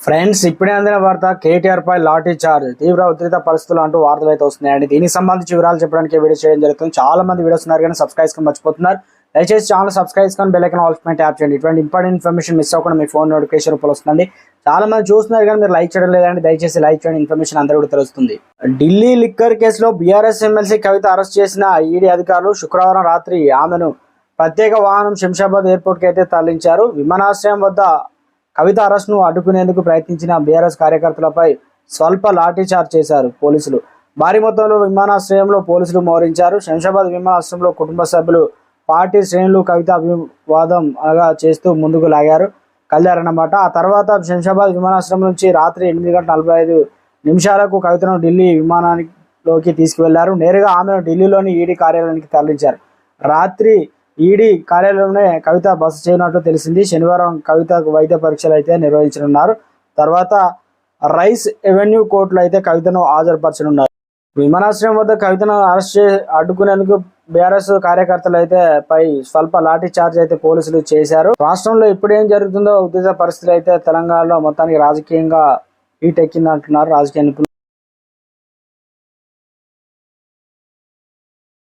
Friends, ఇప్పుడే అందిన వార్త కేటీఆర్ పై లాఠీ చార్జ్, తీవ్ర ఉద్రిక్త పరిస్థితులు అంటూ వార్తలు అయితే వస్తున్నాయండి. దీనికి సంబంధించి వివరాలు చెప్పడానికి వీడియో చేయడం జరుగుతుంది. చాలా మంది వీడియోస్ ఉన్నారు కానీ సబ్స్క్రైబ్ మర్చిపోతున్నారు. దయచేసి ఛానల్ సబ్స్క్రైబ్ చేసుకొని బెల్ ఐకాన్ ఆల్ పైన ట్యాప్ చేయండి. ఇటువంటి ఇంపార్టెంట్ ఇన్ఫర్మేషన్ మిస్ అవ్వకుండా మీ ఫోన్ నోటిఫికేషన్ రూపంలో వస్తుంది. చాలా మంది చూస్తున్నారు కానీ మీరు లైక్ చేయడం లేదండి. దయచేసి లైక్ చేయండి, ఇన్ఫర్మేషన్ అందరూ కూడా తెలుస్తుంది. ఢిల్లీ లిక్కర్ కేసులో బీఆర్ఎస్ ఎమ్మెల్సీ కవిత అరెస్ట్ చేసిన ఈడీ అధికారులు శుక్రవారం రాత్రి ఆమెను ప్రత్యేక వాహనం శంషాబాద్ ఎయిర్పోర్ట్ కి అయితే తరలించారు. విమానాశ్రయం వద్ద కవిత అరెస్ట్ను అడ్డుకునేందుకు ప్రయత్నించిన బీఆర్ఎస్ కార్యకర్తలపై స్వల్ప లాఠీచార్జ్ చేశారు పోలీసులు. భారీ మొత్తంలో విమానాశ్రయంలో పోలీసులు మోహరించారు. శంషాబాద్ విమానాశ్రయంలో కుటుంబ సభ్యులు, పార్టీ శ్రేణులు కవిత అభివాదం చేస్తూ ముందుకు కదిలారన్నమాట. ఆ తర్వాత శంషాబాద్ విమానాశ్రయం నుంచి రాత్రి 8:45 కవితను ఢిల్లీ విమానానికి తీసుకువెళ్లారు. నేరుగా ఆమెను ఢిల్లీలోని ఈడీ కార్యాలయానికి తరలించారు. రాత్రి ఈడీ కార్యాలయంలోనే కవిత బస చేయనట్లు తెలిసింది. శనివారం కవితకు వైద్య పరీక్షలు అయితే నిర్వహించనున్నారు. తర్వాత రైస్ ఎవెన్యూ కోర్టులో అయితే కవితను హాజరుపరచనున్నారు. విమానాశ్రయం వద్ద కవితను అరెస్ట్ అడ్డుకునేందుకు బీఆర్ఎస్ కార్యకర్తలు అయితే పై స్వల్ప లాఠీ చార్జ్ అయితే పోలీసులు చేశారు. రాష్ట్రంలో ఇప్పుడు ఏం జరుగుతుందో ఉద్రిక్త పరిస్థితులు అయితే తెలంగాణలో మొత్తానికి రాజకీయంగా హీట్ ఎక్కిందంటున్నారు రాజకీయ నిపుణులు.